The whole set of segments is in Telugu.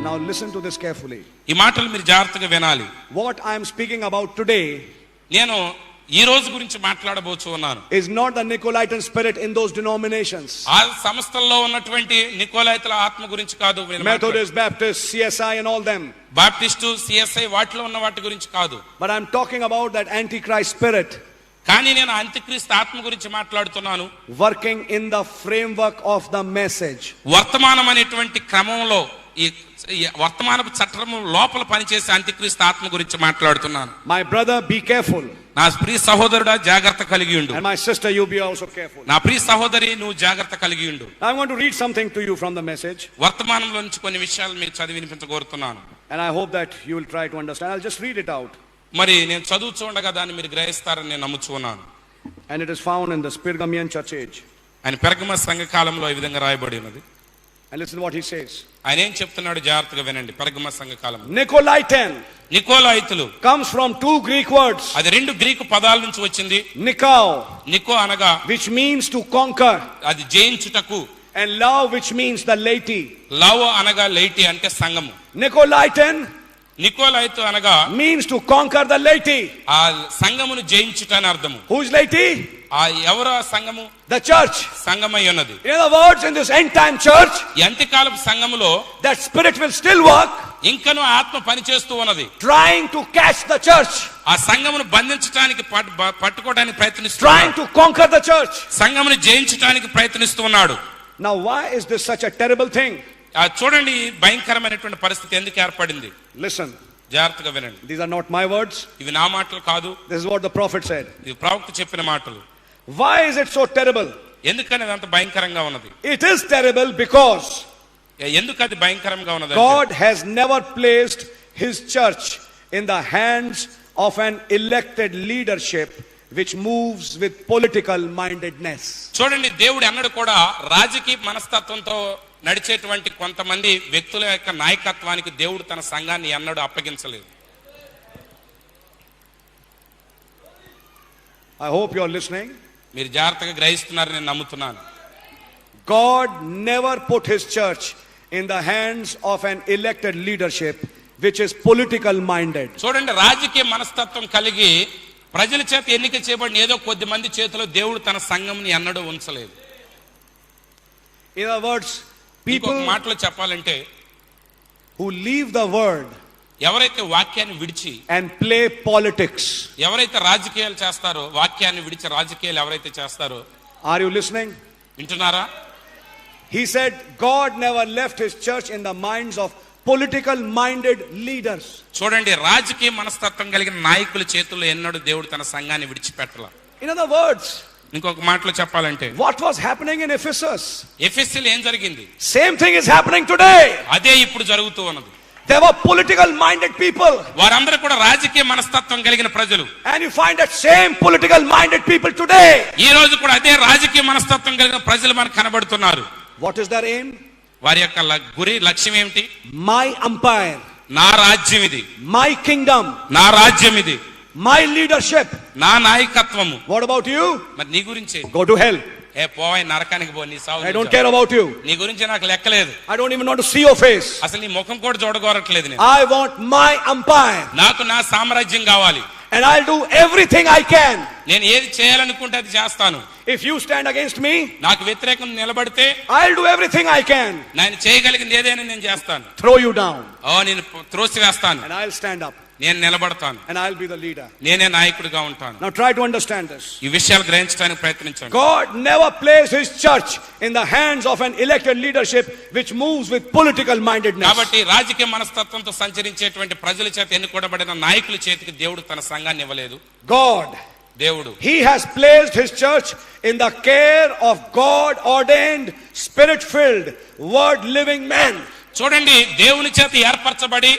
Now listen to this carefully. ఈ మాటలు మీరు జాగ్రత్తగా వినాలి. What I am speaking about today నేను ఈ రోజు గురించి మాట్లాడబోచు ఉన్నాను. is not the Nicolaitan spirit in those denominations. ఆ సంస్థల్లో ఉన్నటువంటి నికోలైతుల ఆత్మ గురించి కాదు. Methodist, Baptist, CSI and all them. Baptist, CSI వాటిలో ఉన్న వాటి గురించి కాదు. But I am talking about that antichrist spirit. కానీ నేను అంత్యక్రీస్తు ఆత్మ గురించి మాట్లాడుతున్నాను. Working in the framework of the message. వర్తమానం అనేటువంటి క్రమంలో ఈ వర్తమానపు చట్టం లోపల పనిచేసే అంత్యక్రీస్తు ఆత్మ గురించి మాట్లాడుతున్నాను. My brother, be careful. నా ప్రియ సహోదరుడా జాగ్రత్త కలిగి ఉండు. And my sister, you be also careful. నా ప్రియ సహోదరి నువ్వు జాగ్రత్త కలిగి ఉండు. I want to read something to you from the message. వర్తమానంలో నుంచి కొన్ని విషయాలు మీకు చదివి వినిపించగోరుతున్నాను. And I hope that you will try to understand. I'll just read it out. మరి నేను చదువుతుండగా దాన్ని మీరు గ్రహిస్తారని నేను నమ్ముచున్నాను. And it is found in the Pergamian church age. ఆయన పెర్గమ సంఘ కాలంలో ఈ విధంగా రాయబడి ఉన్నది. And listen what he says. ఆయన ఏం చెప్తున్నాడు జాగ్రత్తగా వినండి. పెర్గమ సంఘ కాలం. Nicolaitan నికోలైతులు comes from two Greek words. అది రెండు గ్రీకు పదాల నుంచి వచ్చింది. Nikao, నికో అనగా which means to conquer, అది జయించుటకు, and love, which means the laity. Love అనగా లైటి అంటే సంఘము. Nicolaitan నికోలైతు అనగా means to conquer the laity. ఆ సంఘమును జయించుట అని అర్థము. Who is laity? ఆ ఎవరు ఆ సంఘము? The church. సంఘమై ఉన్నది. In other words, in this end time church, ఈ అంత్యకాలపు సంఘములో that spirit will still work, ఇంకను ఆత్మ పనిచేస్తూ ఉన్నది. trying to catch the church, ఆ సంఘమును బంధించడానికి పట్టుకోవడానికి trying ప్రయత్నిస్తున్నాడు. to conquer the church. సంఘమును జయించడానికి ప్రయత్నిస్తున్నాడు. Now why is this such a terrible thing? చూడండి భయంకరమైనటువంటి పరిస్థితి ఎందుకు ఏర్పడింది. Listen, జాగ్రత్తగా వినండి. these are not my words. ఇవి నా మాటలు కాదు. This is what the prophet said. ఇది ప్రవక్త చెప్పిన మాటలు. Why is it so terrible? ఎందుకని అంత భయంకరంగా ఉన్నది? It is terrible because ఎందుకు అది భయంకరంగా ఉన్నది? God has never placed his church in the hands of an elected leadership which moves with political mindedness. చూడండి దేవుడు అన్నాడు కూడా రాజకీయ మనస్తత్వంతో నడిచేటువంటి కొంతమంది వ్యక్తుల యొక్క నాయకత్వానికి దేవుడు తన సంఘాన్ని అన్నాడు అప్పగించలేదు. I hope you are listening. మీరు జాగ్రత్తగా గ్రహిస్తున్నారని నేను నమ్ముతున్నాను. God never put his church in the hands of an elected leadership which is political minded. చూడండి రాజకీయ మనస్తత్వం కలిగి ప్రజల చేత ఎన్నిక చేయబడిన ఏదో కొద్ది మంది చేతిలో దేవుడు తన సంఘంని అన్నడు ఉంచలేదు. In other words, people మాటలో చెప్పాలంటే who leave the word ఎవరైతే వాక్యాన్ని విడిచి and play politics. ఎవరైతే రాజకీయాలు చేస్తారో వాక్యాన్ని విడిచి రాజకీయాలు ఎవరైతే చేస్తారో. Are you listening? వింటున్నారా? He said God never left his church in the minds of political minded leaders. చూడండి రాజకీయ మనస్తత్వం కలిగిన నాయకుల చేతుల్లో ఎన్నడూ దేవుడు తన సంఘాన్ని విడిచిపెట్టల. In other words, ఇంకొక మాటలో చెప్పాలంటే what was happening in Ephesus? ఎఫెసీలో ఏం జరిగింది? Same thing is happening today. అదే ఇప్పుడు జరుగుతూ ఉన్నది. There were political minded people. వారందరూ కూడా రాజకీయ మనస్తత్వం కలిగిన ప్రజలు. And you find that same political minded people today. ఈ రోజు కూడా అదే రాజకీయ మనస్తత్వం కలిగిన ప్రజలు మనకు కనబడుతున్నారు. What is their aim? వారి యొక్క గురి లక్ష్యం ఏమిటి? My empire, నా రాజ్యం ఇది, my kingdom, నా రాజ్యం ఇది, my leadership. నా నాయకత్వము. What about you? మరి నీ గురించి Go to hell. ఏ పోవై నరకానికి పో, నీ సావు. I don't care about you. నీ గురించి నాకు లెక్కలేదు. I don't even want to see your face. అసలు నీ ముఖం కూడా చూడగోరట్లేదు నేను. I want my empire. నాకు నా సామ్రాజ్యం కావాలి. And I'll do everything I can. నేను ఏది చేయాలనుకుంటే అది చేస్తాను. If you stand against me, నాకు వ్యతిరేకంగా నిలబడితే I'll do everything I can. నేను చేయగలిగింది ఏదైనా నేను చేస్తాను. Throw you down. నేను త్రోసివేస్తాను. And I'll stand up. నేను నిలబడతాను. And I'll be the leader. నేనే నాయకుడిగా ఉంటాను. Now try to understand this. ఈ విషయాలు గ్రహించడానికి ప్రయత్నించండి. God never placed his church in the hands of an elected leadership which moves with political mindedness. కాబట్టి రాజకీయ మనస్తత్వంతో సంచరించేటువంటి ప్రజల చేత ఎన్నుకోబడిన నాయకుల చేతికి దేవుడు తన సంఘాన్ని ఇవ్వలేదు. God, దేవుడు he has placed his church in the care of God ordained, spirit filled, word living men. చూడండి దేవుని చేత ఏర్పరచబడి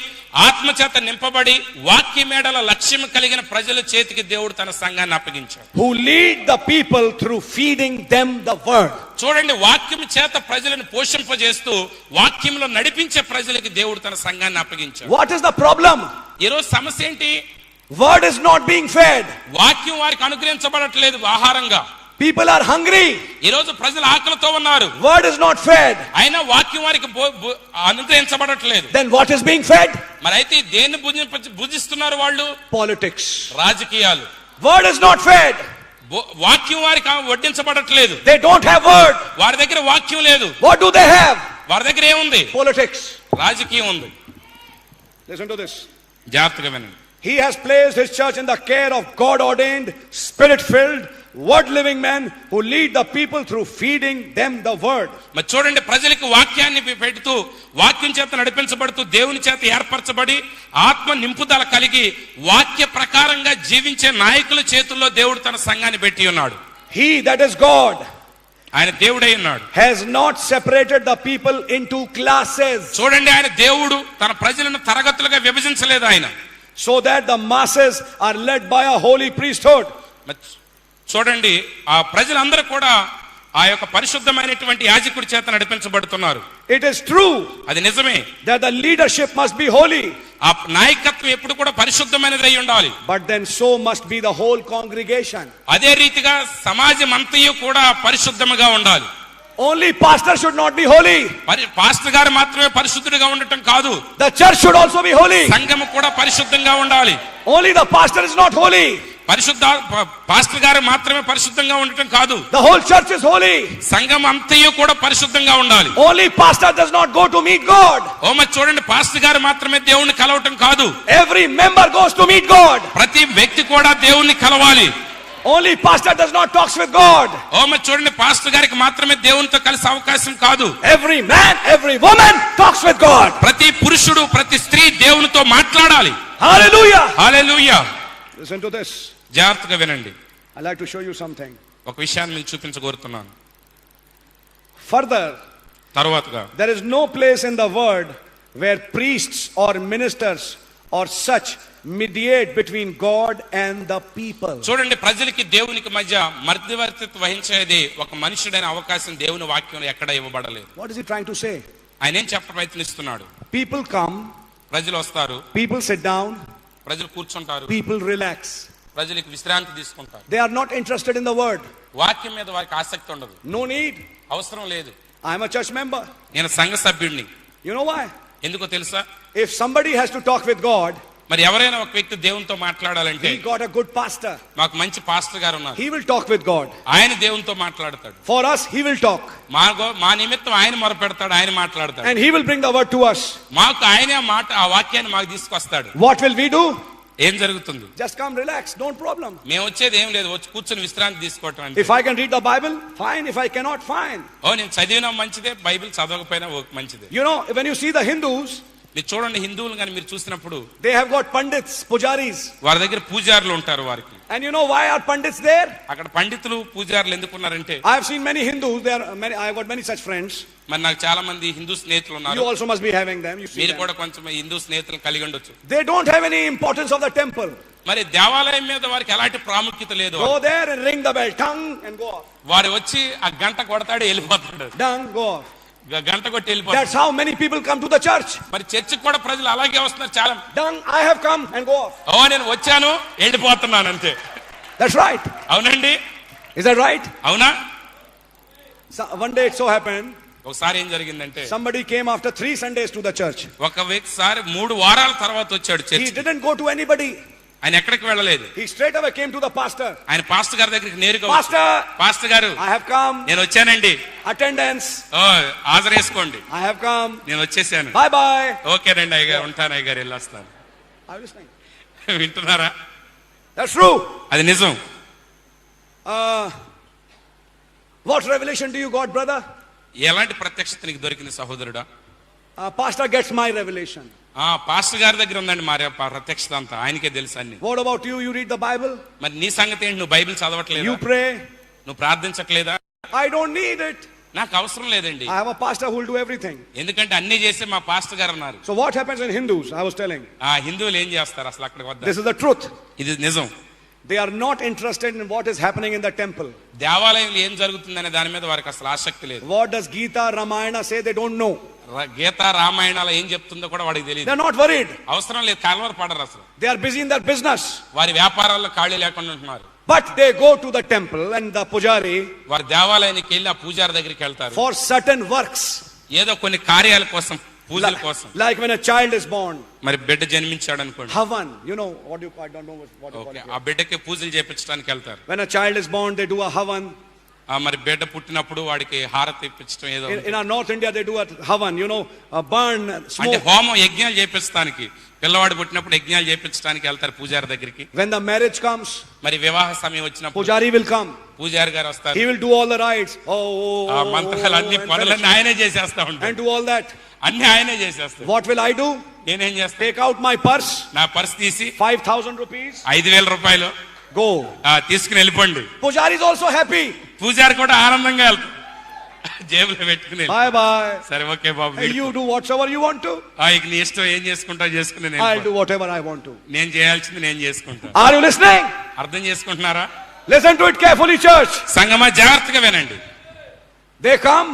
ఆత్మ చేత నింపబడి వాక్య మేడల లక్ష్యం కలిగిన ప్రజల చేతికి దేవుడు తన సంఘాన్ని అప్పగించాడు. Who lead the people through feeding them the word. చూడండి వాక్యం చేత ప్రజలను పోషింపజేస్తూ వాక్యంలో నడిపించే ప్రజలకి దేవుడు తన సంఘాన్ని అప్పగించాడు. What is the problem? ఈరోజు సమస్య ఏంటి? Word is not being fed. వాక్యం వారికి అనుగ్రహించబడట్లేదు ఆహారంగా. People are hungry. ఈ రోజు ప్రజలు ఆకలితో ఉన్నారు. Word is not fed. అయినా వాక్యం వారికి అనుగ్రహించబడట్లేదు. Then what is being fed? మరి అయితే దేన్ని భుజిస్తున్నారు వాళ్ళు? Politics. రాజకీయాలు. Word is not fed. వాక్యం వారికి వడ్డించబడట్లేదు. They don't have word. వారి దగ్గర వాక్యం లేదు. What do they have? వారి దగ్గర ఏముంది? Politics. రాజకీయం ఉంది. Listen to this. జాగ్రత్తగా వినండి. He has placed his church in the care of God-ordained, spirit-filled, word-living men who lead the people through feeding them the word. మరి చూడండి, ప్రజలకు వాక్యాన్ని పెడుతూ వాక్యం చేత నడిపించబడుతూ దేవుని చేత ఏర్పరచబడి ఆత్మ నింపుదల కలిగి వాక్య ప్రకారంగా జీవించే నాయకుల చేతుల్లో దేవుడు తన సంఘాన్ని పెట్టి ఉన్నాడు. He, that is God, ఆయన దేవుడై ఉన్నాడు. has not separated the people into classes. చూడండి, ఆయన దేవుడు తన ప్రజలను తరగతులుగా విభజించలేదు ఆయన. So that the masses are led by a holy priesthood. చూడండి, ఆ ప్రజలందరూ కూడా ఆ యొక్క పరిశుద్ధమైనటువంటి యాజకుడి చేత నడిపించబడుతున్నారు. It is true. అది నిజమే. That the leadership must be holy. ఆ నాయకత్వం ఎప్పుడు కూడా పరిశుద్ధమైనది అయి ఉండాలి. But then so must be the whole congregation. అదే రీతిగా సమాజం అంతయు కూడా పరిశుద్ధముగా ఉండాలి. Only pastor should not be holy. Pastor గారు మాత్రమే పరిశుద్ధుడిగా ఉండటం కాదు. The church should also be holy. సంఘము కూడా పరిశుద్ధంగా ఉండాలి. Only the pastor is not holy. Pastor గారు మాత్రమే పరిశుద్ధంగా ఉండటం కాదు. The whole church is holy. సంఘం అంతయు కూడా పరిశుద్ధంగా ఉండాలి. Only pastor does not go to meet God. మరి చూడండి, పాస్టర్ గారు మాత్రమే దేవుణ్ణి కలవటం కాదు. Every member goes to meet God. ప్రతి వ్యక్తి కూడా దేవుణ్ణి కలవాలి. Only pastor does not talk with God. మరి చూడండి, పాస్టర్ గారికి మాత్రమే దేవునితో కలిసే అవకాశం కాదు. Every man, every woman talks with God. ప్రతి పురుషుడు ప్రతి స్త్రీ దేవునితో మాట్లాడాలి. Hallelujah. Hallelujah. Listen to this. జాగ్రత్తగా వినండి. I like to show you something. ఒక విషయాన్ని మీకు చూపించగోరుతున్నాను. Further, తరువాతగా there is no place in the word where priests or ministers or such mediate between God and the people. చూడండి, ప్రజలకి దేవునికి మధ్య మధ్యవర్తిత్వం వహించేది ఒక మనుషుడైన అవకాశం దేవుని వాక్యంలో ఎక్కడ ఇవ్వబడలేదు. What is he trying to say? ఆయన ఏం చెప్ప ప్రయత్నిస్తున్నాడు? People come, ప్రజలు వస్తారు, people sit down, ప్రజలు కూర్చుంటారు, people relax. ప్రజలకు విశ్రాంతి తీసుకుంటారు. They are not interested in the word. వాక్యం మీద వారికి ఆసక్తి ఉండదు. No need. అవసరం లేదు. I am a church member. నేను సంఘ సభ్యుడిని. You know why? ఎందుకో తెలుసా? If somebody has to talk with God, మరి ఎవరైనా ఒక వ్యక్తి దేవునితో మాట్లాడాలంటే, he got a good pastor. మాకు మంచి పాస్టర్ గారు ఉన్నారు. He will talk with God. ఆయన దేవునితో మాట్లాడతాడు. For us, he will talk. మా నిమిత్తం ఆయన మొరపెడతాడు, ఆయన మాట్లాడతాడు. And he will bring the word to us. మాకు ఆయనే ఆ వాక్యాన్ని మాకు తీసుకొస్తాడు. What will we do? ఏం జరుగుతుంది? Just come, relax, no problem. మేము వచ్చేది ఏం లేదు, వచ్చి కూర్చొని విశ్రాంతి తీసుకోవటం అంటే. If I can read the Bible, fine. If I cannot, fine. నేను చదివినా మంచిదే, బైబిల్ చదవకపోయినా మంచిదే. You know, when you see the Hindus, మీరు చూడండి, హిందువులు కానీ మీరు చూసినప్పుడు they have got pandits, pujaris. వారి దగ్గర పూజారులు ఉంటారు వారికి. And you know why are pandits there? అక్కడ పండితులు పూజారులు ఎందుకున్నారంటే, I have seen many Hindus. I have got many such friends. మరి నాకు చాలా మంది హిందూ స్నేహితులు ఉన్నారు. You also must be having them. మీరు కూడా కొంచెం హిందూ స్నేహితులు కలిగి ఉండొచ్చు. They don't have any importance of the temple. మరి దేవాలయం మీద వారికి ఎలాంటి ప్రాముఖ్యత లేదు. Go there and ring the bell, tung, and go off. వారు వచ్చి ఆ గంట కొడతాడు, వెళ్ళిపోతాడు. Dung, go off. గంట కొట్టి వెళ్ళిపోతాడు. That's how many people come to the church. మరి చర్చికి కూడా ప్రజలు అలాగే వస్తున్నారు చాలా. Dung, I have come, and go off. నేను వచ్చాను, వెళ్ళిపోతున్నాను అంతే. That's right. అవునండి. Is that right? అవునా? So, one day it so happened, ఒకసారి ఏం జరిగిందంటే, somebody came after 3 Sundays to the church. ఒక వ్యక్తి 3 వారాల తర్వాత వచ్చాడు He చర్చికి. didn't go to anybody. ఆయన ఎక్కడికి వెళ్ళలేదు. He straight away came to the pastor. ఆయన పాస్టర్ గారి దగ్గరికి నేరుగా, పాస్టర్ గారు, I have come. నేను వచ్చానండి. Attendance. హాజరేసుకోండి. I have come. నేను వచ్చేసాను. Bye bye. ఓకేనండి అయ్యగారు, ఉంటాను అయ్యగారు, వెళ్ళొస్తాను. వింటున్నారా? That's true. అది నిజం. What revelation do you got, brother? ఎలాంటి ప్రత్యక్షత నీకు దొరికింది సహోదరుడా? Pastor gets my revelation. Pastor గారి దగ్గర ఉందండి మరి ప్రత్యక్షత అంతా, ఆయనకే తెలుసు అన్ని. What about you? You read the Bible? మరి నీ సంగతి ఏంటి? నువ్వు బైబిల్ చదవట్లేదా? You pray? నువ్వు ప్రార్థించట్లేదా? I don't need it. నాకు అవసరం లేదండి. I have a pastor who will do everything. ఎందుకంటే అన్ని చేసే మా పాస్టర్ గారు ఉన్నారు. So what happens in Hindus? I was telling. హిందువులు ఏం చేస్తారు అసలు అక్కడికి వద్ద? This is the truth. ఇది నిజం. They are not interested in what is happening in the temple. దేవాలయంలో ఏం జరుగుతుందనే దాని మీద వారికి అసలు ఆసక్తి లేదు. What does Gita, Ramayana say? They don't know. గీత రామాయణాలు ఏం చెప్తుందో కూడా వాడికి తెలియదు. They are not worried. అవసరం లేదు, కలవర పడరు అసలు. They are busy in their business. వారి వ్యాపారాల్లో ఖాళీ లేకుండా ఉంటున్నారు. But they go to the temple and the pujari వారు దేవాలయానికి వెళ్ళి ఆ పూజారి దగ్గరికి వెళ్తారు for certain works. ఏదో కొన్ని కార్యాల కోసం, పూజల కోసం. Like when a child is born, మరి బిడ్డ జన్మించాడు అనుకోండి, Havan, you know what you, I don't know what you call okay, it. ఆ బిడ్డకి పూజలు చేపించడానికి వెళ్తారు. When a child is born, they do a Havan. మరి బిడ్డ పుట్టినప్పుడు వాడికి హారతి ఇప్పించడం ఏదో. In our North India, they do a Havan, you know, burn, అంటే smoke. హోమం, యజ్ఞాలు చేపించడానికి, పిల్లవాడు పుట్టినప్పుడు యజ్ఞాలు చేపించడానికి వెళ్తారు పూజారి దగ్గరికి. When the marriage comes, మరి వివాహ సమయం వచ్చినప్పుడు pujari will come. పూజారి గారు వస్తారు. He will do all the rites. ఆ మంత్రాలు అన్ని పనులన్నీ ఆయనే చేసేస్తా and ఉంటాడు, do all that. అన్ని ఆయనే చేసేస్తాడు. What will I do? నేనేం చేస్తాను, Take out my purse, నా పర్స్ తీసి 5,000 rupees. 5,000 రూపాయలు Go. తీసుకుని వెళ్ళిపోండి. Pujari is also happy. పూజారి కూడా ఆనందంగా వెళ్తాడు, జేబులో పెట్టుకుని. Bye bye. సరే okay Babu, Hey, you do whatever you want to. ఇక నీ ఇష్టం, ఏం చేసుకుంటావు చేసుకుని, I'll do whatever I want to. నేను చేయాల్సింది నేను చేసుకుంటా. Are you listening? అర్థం చేసుకుంటున్నారా? Listen to it carefully, church. సంగమా జాగ్రత్తగా వినండి. They come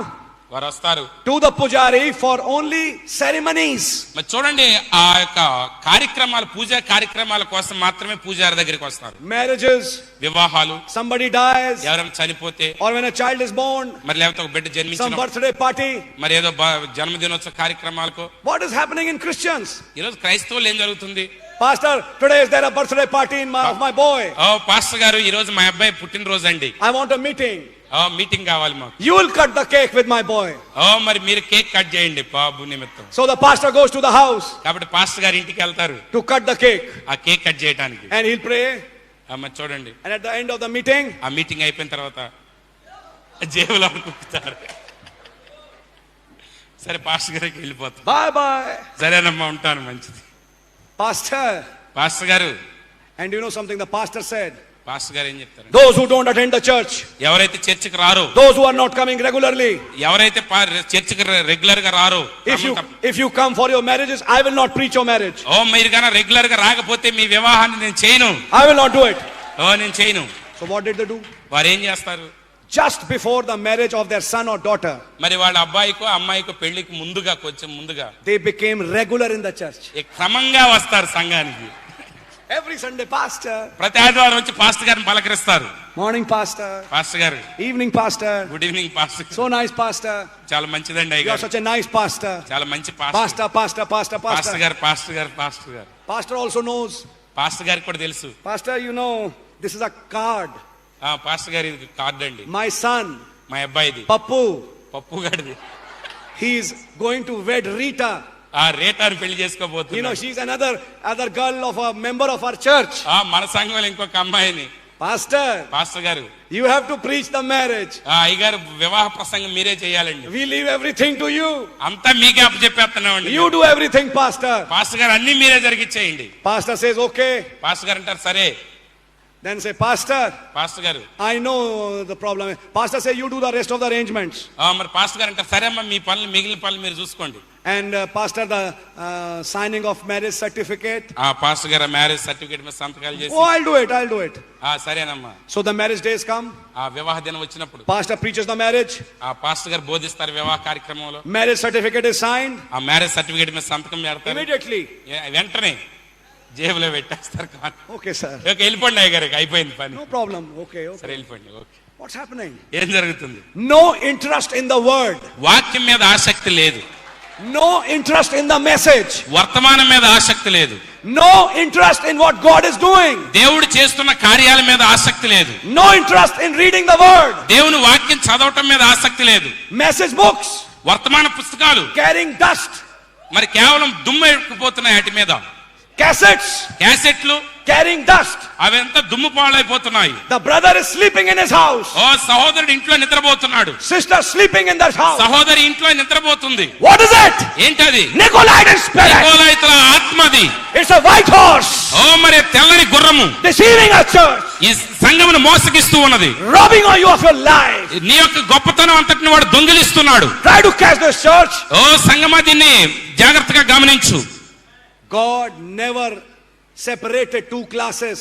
వారు వస్తారు to the pujari for only ceremonies. మరి చూడండి, ఆ యొక్క కార్యక్రమాలు, పూజా కార్యక్రమాల కోసం మాత్రమే పూజారి దగ్గరికి వస్తారు. Marriages, వివాహాలు, somebody dies, ఎవరైనా చనిపోతే, or when a child is born, మరి లేకపోతే ఒక బిడ్డ some జన్మించిన, birthday party. మరి ఏదో జన్మదినోత్సవ కార్యక్రమాలకు. What is happening in Christians? ఈరోజు క్రైస్తవులు ఏం జరుగుతుంది? Pastor, today is there a birthday party of my boy. Pastor గారు, ఈ రోజు మా అబ్బాయి పుట్టినరోజు అండి, I want a meeting. Meeting కావాలి మాకు. You will cut the cake with my boy. మరి మీరు కేక్ కట్ చేయండి బాబు నిమిత్తం. So the pastor goes to the house కాబట్టి పాస్టర్ గారు ఇంటికి వెళ్తారు to cut the cake. ఆ కేక్ కట్ చేయడానికి. And he'll pray. మరి చూడండి, And at the end of the meeting, ఆ మీటింగ్ అయిపోయిన తర్వాత జేబులో కుక్కుతారు. సరే పాస్టర్ గారికి వెళ్ళిపోతారు. bye bye. సరేనమ్మా ఉంటాను, మంచిది. Pastor గారు, and you know something the pastor said? Pastor గారు ఏం చెప్తారు? Those who don't attend the church, ఎవరైతే చర్చికి రారో, those who are not coming regularly, ఎవరైతే చర్చికి రెగ్యులర్ గా రారో, if you come for your marriages, I will not preach your marriage. మీరు కన్నా రెగ్యులర్ గా రాకపోతే మీ వివాహాన్ని నేను చేయను. I will not do it. నేను చేయను. So what did they do? వారు ఏం చేస్తారు? Just before the marriage of their son or daughter, మరి వాళ్ళ అబ్బాయికో అమ్మాయికో పెళ్లికి ముందుగా, కొంచెం ముందుగా they became regular in the church. క్రమంగా వస్తారు సంఘానికి. Every Sunday, pastor. ప్రతి ఆదివారం వచ్చి పాస్టర్ గారిని పలకరిస్తారు. Morning, pastor. పాస్టర్ గారు. Evening, pastor. Good evening pastor. So nice, pastor. చాలా మంచిదండి You are అయ్యగారు. such a nice pastor. చాలా మంచి పాస్టర్. Pastor. పాస్టర్ గారు, పాస్టర్ గారు, పాస్టర్ గారు. Pastor also knows. పాస్టర్ గారికి కూడా తెలుసు. Pastor, you know, this is a card. Pastor గారి ఇది కార్డు అండి. My son, మా అబ్బాయిది, పప్పు గారిది. he is going to wed Rita. రేటాను పెళ్లి You know, చేసుకోబోతున్నాడు. she's another girl of a member of our church. మన సంఘంలో ఇంకొక అమ్మాయిని. పాస్టర్ గారు, you have to preach the marriage. అయ్యగారు, వివాహ ప్రసంగం మీరే చేయాలండి. We leave everything to you. అంతా మీకే అప్పచెప్పేస్తున్నామండి. You do everything, pastor. Pastor గారు అన్ని మీరే జరిగిచ్చేయండి. Pastor says, okay. పాస్టర్ గారు అంటారు సరే. Then say, pastor గారు, I know the problem. Pastor say, you do the rest of the arrangements. మరి పాస్టర్ గారు అంటారు సరే అమ్మా, మీ పనులు, మిగిలిన పనులు మీరు చూసుకోండి. And pastor, the signing of marriage certificate. Pastor గారు మ్యారేజ్ సర్టిఫికేట్ మీద సంతకాలు చేసి, I'll do it. సరేనమ్మా. So the marriage days come. వివాహ దినం వచ్చినప్పుడు Pastor preaches the marriage. Pastor గారు బోధిస్తారు వివాహ కార్యక్రమంలో. Marriage certificate is signed. Marriage certificate మీద సంతకం పెడతారు. Immediately. వెంటనే జేబులో పెట్టేస్తారు. Okay, sir. ఓకే, వెళ్ళిపోండి అయ్యగారికి, అయిపోయింది పని. No problem. Okay. సరే వెళ్ళిపోండి. ఓకే. What's happening? ఏం జరుగుతుంది? No interest in the word. వాక్యం మీద ఆసక్తి లేదు. No interest in the message. వర్తమానం మీద ఆసక్తి లేదు. No interest in what God is doing. దేవుడు చేస్తున్న కార్యాల మీద ఆసక్తి లేదు. No interest in reading the word. దేవుని వాక్యం చదవటం మీద ఆసక్తి లేదు. Message books. వర్తమాన పుస్తకాలు Carrying dust. మరి కేవలం దుమ్ము ఎక్కుపోతున్నాయి వాటి మీద. క్యాసెట్లు carrying dust. అవంతా దుమ్ము పాలైపోతున్నాయి. The brother is sleeping in his house. సహోదరుడు ఇంట్లో నిద్రపోతున్నాడు. Sister sleeping in that house. సహోదరి ఇంట్లో నిద్రపోతుంది. What is it? ఏంటది? Nicolaitan spirit. నికోలైతుల ఆత్మది. It's a white horse. మరి తెల్లని గుర్రము. Deceiving a church. ఈ సంఘమును మోసగిస్తూ ఉన్నది. Robbing you of your life. నీ యొక్క గొప్పతనం అంతటిని వాడు దొంగిలిస్తున్నాడు. Try to catch this church. సంఘమా, దీన్ని జాగ్రత్తగా గమనించు. God never separated two classes.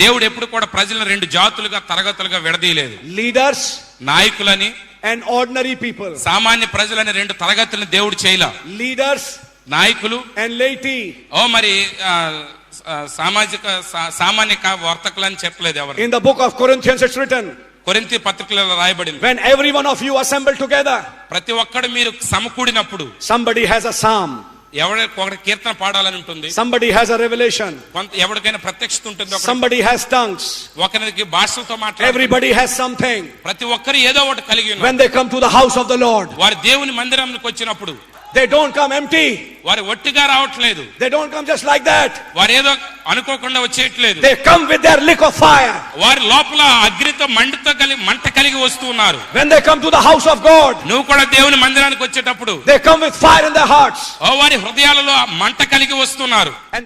దేవుడు ఎప్పుడు కూడా ప్రజలను రెండు జాతులుగా, తరగతులుగా విడదీయలేదు. Leaders, నాయకులని, and ordinary people. సామాన్య ప్రజలని రెండు తరగతులను దేవుడు చేయలా. Leaders, నాయకులు, and laity. మరి సామాన్య వర్తకులు అని చెప్పలేదు ఎవరు. In the book of Corinthians it's written, కొరింథీ పత్రికలలో రాయబడింది, when every one of you assemble together, ప్రతి ఒక్కడు మీరు సమకూడినప్పుడు somebody has a psalm, ఒకటి కీర్తన పాడాలని ఉంటుంది, somebody has a revelation, ఎవరికైనా ప్రత్యక్షత ఉంటుంది, somebody has tongues, ఒకరికి భాషలతో మాట్లాడాలి, everybody has something. ప్రతి ఒక్కరు ఏదో ఒకటి కలిగి ఉన్నారు. When they come to the house of the Lord, వారి దేవుని మందిరానికి వచ్చినప్పుడు they don't come empty, వారు ఒట్టిగా రావట్లేదు, they don't come just like that, వారు ఏదో అనుకోకుండా వచ్చేయట్లేదు, they come with their lick of fire. వారి లోపల అగ్నితో మంట కలిగి వస్తూ ఉన్నారు. When they come to the house of God, నువ్వు కూడా దేవుని మందిరానికి వచ్చేటప్పుడు they come with fire in their hearts. వారి హృదయాలలో మంట కలిగి వస్తున్నారు. And